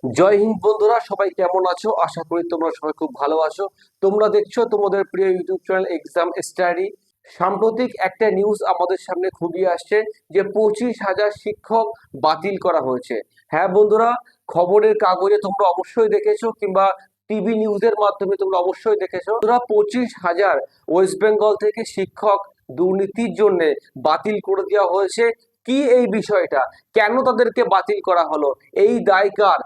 জয় হিন্দ বন্ধুরা, সবাই কেমন আছো? আশা করি তোমরা সবাই খুব ভালো আছো। তোমরা দেখছো তোমাদের প্রিয় ইউটিউব চ্যানেল এক্সাম স্টাডি। সাম্প্রতিক একটা নিউজ আমাদের সামনে খুবই আসছে যে 25,000 শিক্ষক বাতিল করা হয়েছে। হ্যাঁ বন্ধুরা, খবরের কাগজে তোমরা অবশ্যই দেখেছো কিংবা টিভি নিউজের মাধ্যমে তোমরা অবশ্যই দেখেছো। তোমরা 25,000 ওয়েস্ট বেঙ্গল থেকে শিক্ষক দুর্নীতির জন্য বাতিল করে দেওয়া হয়েছে। কি এই বিষয়টা, কেন তাদেরকে বাতিল করা হলো, এই দায় কার,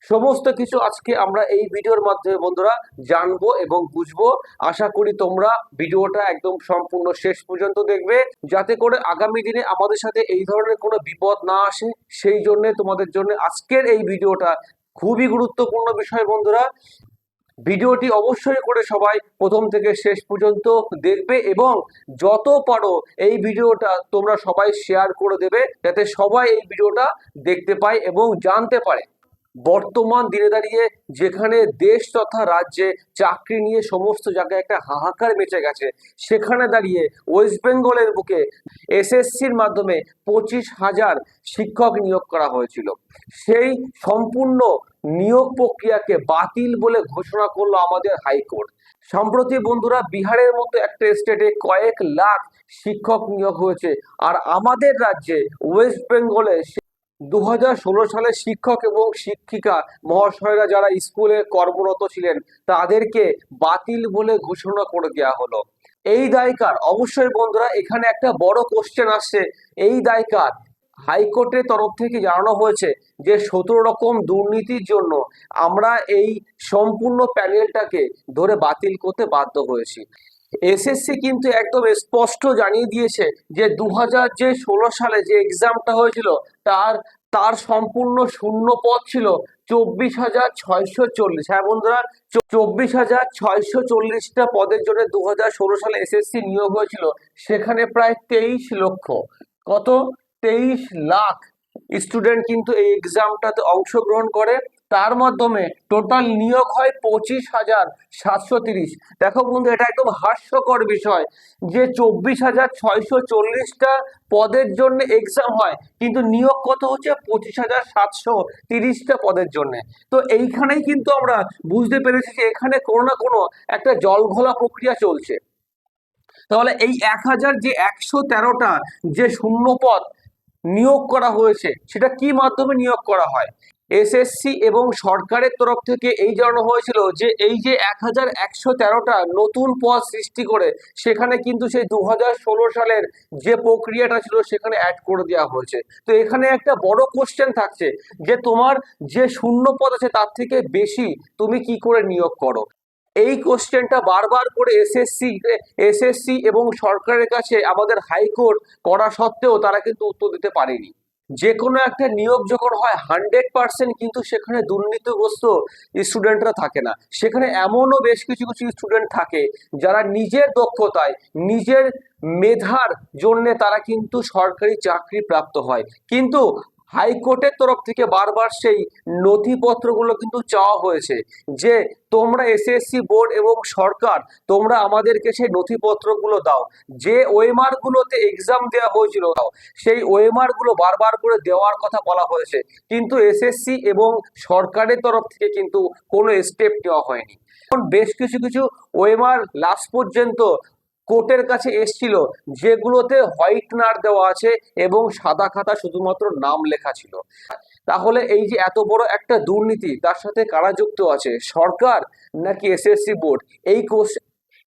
সমস্ত কিছু আজকে আমরা এই ভিডিওর মাধ্যমে বন্ধুরা জানবো এবং বুঝবো। আশা করি তোমরা ভিডিওটা একদম সম্পূর্ণ শেষ পর্যন্ত দেখবে, যাতে করে আগামী দিনে আমাদের সাথে এই ধরনের কোনো বিপদ না আসে। সেই জন্য তোমাদের জন্য আজকের এই ভিডিওটা খুবই গুরুত্বপূর্ণ বিষয় বন্ধুরা। ভিডিওটি অবশ্যই করে সবাই প্রথম থেকে শেষ পর্যন্ত দেখবে এবং যত পারো এই ভিডিওটা তোমরা সবাই শেয়ার করে দেবে, যাতে সবাই এই ভিডিওটা দেখতে পায় এবং জানতে পারে। বর্তমান দিনে দাঁড়িয়ে যেখানে দেশ তথা রাজ্যে চাকরি নিয়ে সমস্ত জায়গায় একটা হাহাকার মেচে গেছে, সেখানে দাঁড়িয়ে ওয়েস্ট বেঙ্গলের বুকে এসএসসির মাধ্যমে 25,000 শিক্ষক নিয়োগ করা হয়েছিল। সেই সম্পূর্ণ নিয়োগ প্রক্রিয়াকে বাতিল বলে ঘোষণা করলো আমাদের হাইকোর্ট। সম্প্রতি বন্ধুরা বিহারের মতো একটা স্টেটে কয়েক লাখ শিক্ষক নিয়োগ হয়েছে, আর আমাদের রাজ্যে ওয়েস্ট বেঙ্গলে 2016 সালে শিক্ষক এবং শিক্ষিকা মহাশয়রা যারা স্কুলে কর্মরত ছিলেন তাদেরকে বাতিল বলে ঘোষণা করে দেওয়া হলো। এই দায় কার? অবশ্যই বন্ধুরা এখানে একটা বড় কোশ্চেন আসছে, এই দায় কার? হাইকোর্টের তরফ থেকে জানানো হয়েছে যে 17 রকম দুর্নীতির জন্য আমরা এই সম্পূর্ণ প্যানেলটাকে ধরে বাতিল করতে বাধ্য হয়েছি। এসএসসি কিন্তু একদম স্পষ্ট জানিয়ে দিয়েছে যে 2016 সালে যে এক্সামটা হয়েছিল তার তার সম্পূর্ণ শূন্য পদ ছিল 24,640। হ্যাঁ বন্ধুরা, 24,640টা পদের জন্য 2016 সালে এসএসসি নিয়োগ হয়েছিল। সেখানে প্রায় 23 লক্ষ, কত, 23 লাখ স্টুডেন্ট কিন্তু এই এক্সামটাতে অংশগ্রহণ করে। তার মাধ্যমে টোটাল নিয়োগ হয় 25,730। দেখো বন্ধু, এটা একদম হাস্যকর বিষয় যে 24,640টা পদের জন্য এক্সাম হয়, কিন্তু নিয়োগ কত হচ্ছে 25,730টা পদের জন্য। তো এইখানেই কিন্তু আমরা বুঝতে পেরেছি যে এখানে কোনো না কোনো একটা জলঘোলা প্রক্রিয়া চলছে। তাহলে এই 1,000 যে 113টা যে শূন্য পদ নিয়োগ করা হয়েছে, সেটা কি মাধ্যমে নিয়োগ করা হয়? এসএসসি এবং সরকারের তরফ থেকে এই জানানো হয়েছিল যে এই যে 1,113টা নতুন পদ সৃষ্টি করে সেখানে কিন্তু সেই 2016 সালের যে প্রক্রিয়াটা ছিল সেখানে অ্যাড করে দেওয়া হয়েছে। তো এখানে একটা বড় কোশ্চেন থাকছে যে তোমার যে শূন্য পদ আছে তার থেকে বেশি তুমি কি করে নিয়োগ করো। এই কোশ্চেনটা বারবার করে এসএসসি এবং সরকারের কাছে আমাদের হাইকোর্ট করা সত্ত্বেও তারা কিন্তু উত্তর দিতে পারেনি। যে কোনো একটা নিয়োগ যখন হয় 100% কিন্তু সেখানে দুর্নীতিগ্রস্ত স্টুডেন্টরা থাকে না। সেখানে এমনও বেশ কিছু কিছু স্টুডেন্ট থাকে যারা নিজের দক্ষতায়, নিজের মেধার জন্য তারা কিন্তু সরকারি চাকরি প্রাপ্ত হয়। কিন্তু হাইকোর্টের তরফ থেকে বারবার সেই নথিপত্রগুলো কিন্তু চাওয়া হয়েছে যে তোমরা এসএসসি বোর্ড এবং সরকার তোমরা আমাদেরকে সেই নথিপত্রগুলো দাও, যে ওএমআর গুলোতে এক্সাম দেওয়া হয়েছিল দাও। সেই ওএমআর গুলো বারবার করে দেওয়ার কথা বলা হয়েছে, কিন্তু এসএসসি এবং সরকারের তরফ থেকে কিন্তু কোনো স্টেপ নেওয়া হয়নি। এখন বেশ কিছু কিছু ওএমআর লাস্ট পর্যন্ত কোর্টের কাছে এসছিল, যেগুলোতে হোয়াইটনার দেওয়া আছে এবং সাদা খাতা শুধুমাত্র নাম লেখা ছিল। তাহলে এই যে এত বড় একটা দুর্নীতি, তার সাথে কারা যুক্ত আছে, সরকার নাকি এসএসসি বোর্ড?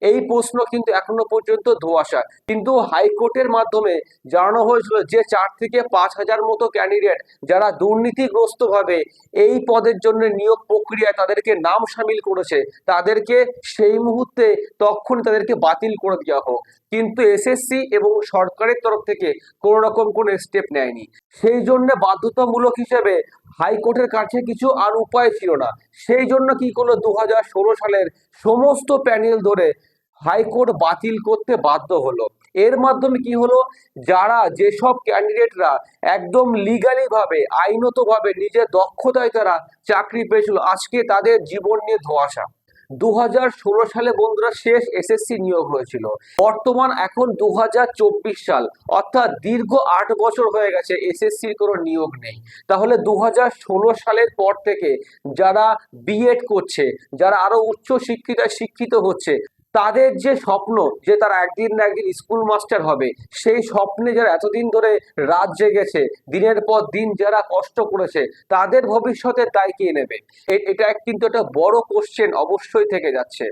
এই প্রশ্ন কিন্তু এখনো পর্যন্ত ধোঁয়াশা। কিন্তু হাইকোর্টের মাধ্যমে জানানো হয়েছিল যে 4 থেকে 5,000 মতো ক্যান্ডিডেট যারা দুর্নীতিগ্রস্ত ভাবে এই পদের জন্য নিয়োগ প্রক্রিয়ায় তাদেরকে নাম সামিল করেছে, তাদেরকে সেই মুহূর্তে তখন তাদেরকে বাতিল করে দেওয়া হোক। কিন্তু এসএসসি এবং সরকারের তরফ থেকে কোনো রকম কোনো স্টেপ নেয়নি। সেই জন্য বাধ্যতামূলক হিসেবে হাইকোর্টের কাছে কিছু আর উপায় ছিল না। সেই জন্য কি করলো, 2016 সালের সমস্ত প্যানেল ধরে হাইকোর্ট বাতিল করতে বাধ্য হলো। এর মাধ্যমে কি হলো, যারা যেসব ক্যান্ডিডেটরা একদম লিগালি ভাবে, আইনত ভাবে নিজের দক্ষতায় তারা চাকরি পেয়েছিল, আজকে তাদের জীবন নিয়ে ধোঁয়াশা। 2016 সালে বন্ধুরা শেষ এসএসসি নিয়োগ হয়েছিল। বর্তমান এখন 2024 সাল, অর্থাৎ দীর্ঘ 8 বছর হয়ে গেছে এসএসসির কোনো নিয়োগ নেই। তাহলে 2016 সালের পর থেকে যারা বিএড করছে, যারা আরো উচ্চ শিক্ষিত হচ্ছে, তাদের যে স্বপ্ন যে তারা একদিন না একদিন স্কুল মাস্টার হবে, সেই স্বপ্নে যারা এতদিন ধরে রাত জেগেছে, দিনের পর দিন যারা কষ্ট করেছে, তাদের ভবিষ্যতের দায় কে নেবে? এটা কিন্তু একটা বড় কোশ্চেন অবশ্যই থেকে যাচ্ছে।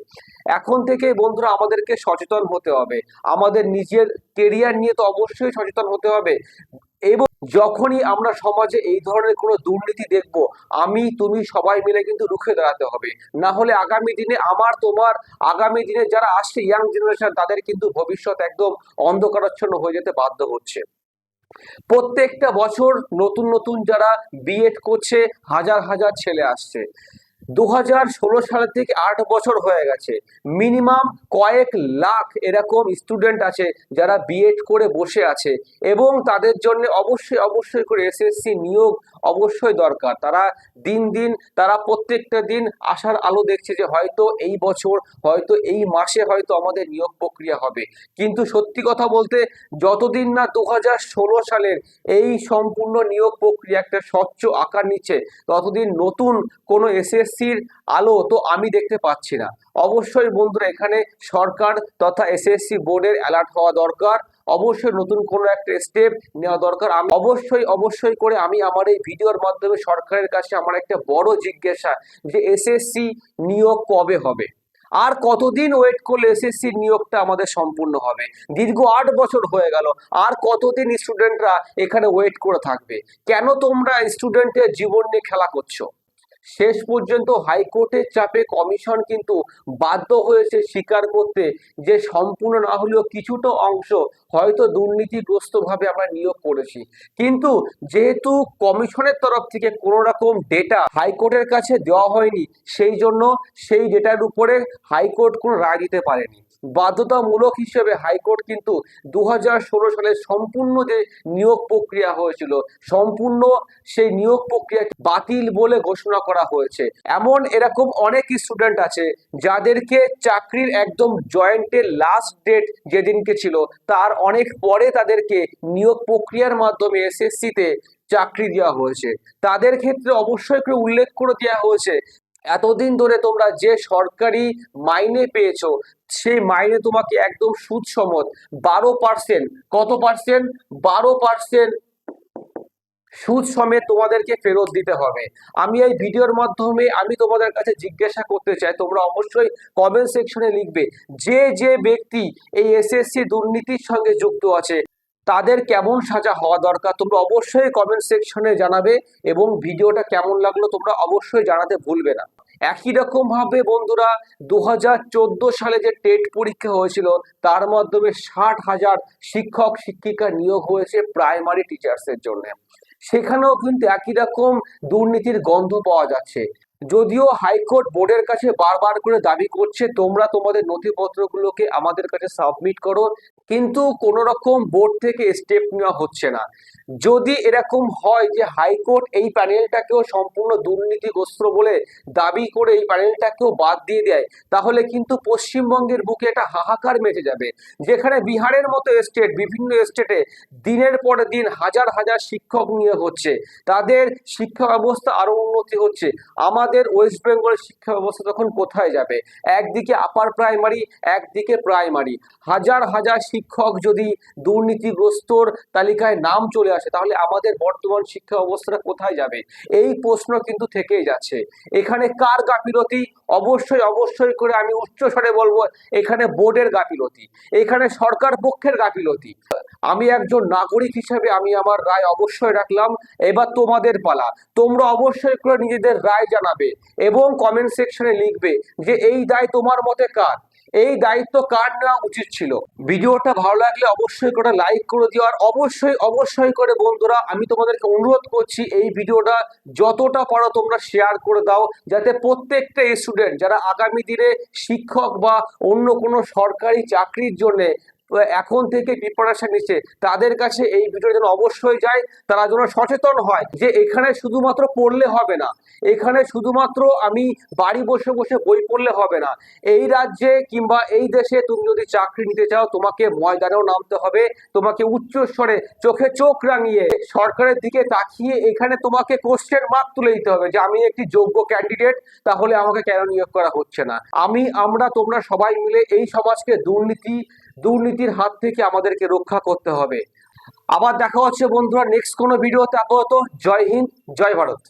এখন থেকে বন্ধুরা আমাদেরকে সচেতন হতে হবে, আমাদের নিজের কেরিয়ার নিয়ে তো অবশ্যই সচেতন হতে হবে। এবং যখনই আমরা সমাজে এই ধরনের কোনো দুর্নীতি দেখব, আমি তুমি সবাই মিলে কিন্তু রুখে দাঁড়াতে হবে। না হলে আগামী দিনে আগামী দিনে যারা আসছে ইয়াং জেনারেশন, তাদের কিন্তু ভবিষ্যৎ একদম অন্ধকারাচ্ছন্ন হয়ে যেতে বাধ্য হচ্ছে। প্রত্যেকটা বছর নতুন নতুন যারা বিএড করছে, হাজার হাজার ছেলে আসছে। 2016 সালের থেকে 8 বছর হয়ে গেছে, মিনিমাম কয়েক লাখ এরকম স্টুডেন্ট আছে যারা বিএড করে বসে আছে, এবং তাদের জন্য অবশ্যই করে এসএসসি নিয়োগ অবশ্যই দরকার। তারা দিন দিন তারা প্রত্যেকটা দিন আশার আলো দেখছে যে হয়তো এই বছর, হয়তো এই মাসে হয়তো আমাদের নিয়োগ প্রক্রিয়া হবে। কিন্তু সত্যি কথা বলতে, যতদিন না 2016 সালের এই সম্পূর্ণ নিয়োগ প্রক্রিয়া একটা স্বচ্ছ আকার নিচ্ছে, ততদিন নতুন কোনো এসএসসির আলো তো আমি দেখতে পাচ্ছি না। অবশ্যই বন্ধুরা এখানে সরকার তথা এসএসসি বোর্ডের অ্যালার্ট হওয়া দরকার, অবশ্যই নতুন কোনো একটা স্টেপ নেওয়া দরকার। অবশ্যই করে আমি আমার এই ভিডিওর মাধ্যমে সরকারের কাছে আমার একটা বড় জিজ্ঞাসা, যে এসএসসি নিয়োগ কবে হবে? আর কতদিন ওয়েট করলে এসএসসি নিয়োগটা আমাদের সম্পূর্ণ হবে? দীর্ঘ 8 বছর হয়ে গেল, আর কতদিন স্টুডেন্টরা এখানে ওয়েট করে থাকবে? কেন তোমরা স্টুডেন্টের জীবন নিয়ে খেলা করছো? শেষ পর্যন্ত হাইকোর্টের চাপে কমিশন কিন্তু বাধ্য হয়েছে স্বীকার করতে যে সম্পূর্ণ না হলেও কিছুটা অংশ হয়তো দুর্নীতিগ্রস্তভাবে আমরা নিয়োগ করেছি। কিন্তু যেহেতু কমিশনের তরফ থেকে কোনো রকম ডেটা হাইকোর্টের কাছে দেওয়া হয়নি, সেই জন্য সেই ডেটার উপরে হাইকোর্ট কোনো রায় দিতে পারেনি। বাধ্যতামূলক হিসেবে হাইকোর্ট কিন্তু 2016 সালের সম্পূর্ণ যে নিয়োগ প্রক্রিয়া হয়েছিল, সম্পূর্ণ সেই নিয়োগ প্রক্রিয়া বাতিল বলে ঘোষণা করা হয়েছে। এরকম অনেক স্টুডেন্ট আছে যাদেরকে চাকরির একদম জয়েন্টের লাস্ট ডেট যেদিনকে ছিল, তার অনেক পরে তাদেরকে নিয়োগ প্রক্রিয়ার মাধ্যমে এসএসসিতে চাকরি দেওয়া হয়েছে। তাদের ক্ষেত্রে অবশ্যই করে উল্লেখ করে দেওয়া হয়েছে, এতদিন ধরে তোমরা যে সরকারি মাইনে পেয়েছো, সেই মাইনে তোমাকে একদম সুদ সমেত 12%, কত পার্সেন্ট? 12% সুদ সমেত তোমাদেরকে ফেরত দিতে হবে। আমি এই ভিডিওর মাধ্যমে আমি তোমাদের কাছে জিজ্ঞাসা করতে চাই, তোমরা অবশ্যই কমেন্ট সেকশনে লিখবে, যে ব্যক্তি এই এসএসসি দুর্নীতির সঙ্গে যুক্ত আছে, তাদের কেমন সাজা হওয়া দরকার। তোমরা অবশ্যই কমেন্ট সেকশনে জানাবে, এবং ভিডিওটা কেমন লাগলো তোমরা অবশ্যই জানাতে ভুলবে না। একই রকম ভাবে বন্ধুরা 2014 সালে যে টেট পরীক্ষা হয়েছিল, তার মাধ্যমে 60,000 শিক্ষক শিক্ষিকা নিয়োগ হয়েছে প্রাইমারি টিচার্সের জন্য। সেখানেও কিন্তু একই রকম দুর্নীতির গন্ধ পাওয়া যাচ্ছে। যদিও হাইকোর্ট বোর্ডের কাছে বারবার করে দাবি করছে তোমরা তোমাদের নথিপত্রগুলোকে আমাদের কাছে সাবমিট করো, কিন্তু কোনো রকম বোর্ড থেকে স্টেপ নেওয়া হচ্ছে না। যদি এরকম হয় যে হাইকোর্ট এই প্যানেলটাকেও সম্পূর্ণ দুর্নীতিগ্রস্ত বলে দাবি করে এই প্যানেলটাকেও বাদ দিয়ে দেয়, তাহলে কিন্তু পশ্চিমবঙ্গের বুকে একটা হাহাকার মেচে যাবে। যেখানে বিহারের মতো স্টেট, বিভিন্ন স্টেটে দিনের পর দিন হাজার হাজার শিক্ষক নিয়োগ হচ্ছে, তাদের শিক্ষা ব্যবস্থা আরো উন্নতি হচ্ছে, আমাদের ওয়েস্ট বেঙ্গলের শিক্ষা ব্যবস্থা তখন কোথায় যাবে? একদিকে আপার প্রাইমারি, একদিকে প্রাইমারি, হাজার হাজার শিক্ষক যদি দুর্নীতিগ্রস্তর তালিকায় নাম চলে আসে, তাহলে আমাদের বর্তমান শিক্ষা ব্যবস্থাটা কোথায় যাবে? এই প্রশ্ন কিন্তু থেকেই যাচ্ছে। এখানে কার গাফিলতি? অবশ্যই করে আমি উচ্চস্বরে বলবো, এখানে বোর্ডের গাফিলতি, এখানে সরকার পক্ষের গাফিলতি। আমি একজন নাগরিক হিসেবে আমি আমার রায় অবশ্যই রাখলাম। এবার তোমাদের পালা, তোমরা অবশ্যই করে নিজেদের রায় জানাবে এবং কমেন্ট সেকশনে লিখবে যে এই দায় তোমার মতে কার, এই দায়িত্ব কার নেওয়া উচিত ছিল। ভিডিওটা ভালো লাগলে অবশ্যই করে লাইক করে দিও, আর অবশ্যই করে বন্ধুরা আমি তোমাদেরকে অনুরোধ করছি এই ভিডিওটা যতটা পারো তোমরা শেয়ার করে দাও, যাতে প্রত্যেকটা স্টুডেন্ট যারা আগামী দিনে শিক্ষক বা অন্য কোনো সরকারি চাকরির জন্য এখন থেকে প্রিপারেশন নিচ্ছে তাদের কাছে এই ভিডিওটা যেন অবশ্যই যায়, তারা যেন সচেতন হয় যে এখানে শুধুমাত্র পড়লে হবে না, এখানে শুধুমাত্র আমি বাড়ি বসে বসে বই পড়লে হবে না। এই রাজ্যে কিংবা এই দেশে তুমি যদি চাকরি নিতে চাও তোমাকে ময়দানেও নামতে হবে, তোমাকে উচ্চস্বরে চোখে চোখ রাঙিয়ে সরকারের দিকে তাকিয়ে এখানে তোমাকে কোশ্চেন মার্ক তুলে দিতে হবে যে আমি একটি যোগ্য ক্যান্ডিডেট, তাহলে আমাকে কেন নিয়োগ করা হচ্ছে না। আমরা তোমরা সবাই মিলে এই সমাজকে দুর্নীতির হাত থেকে আমাদেরকে রক্ষা করতে হবে। আবার দেখা হচ্ছে বন্ধুরা নেক্সট কোনো ভিডিওতে। আপাতত জয় হিন্দ, জয় ভারত।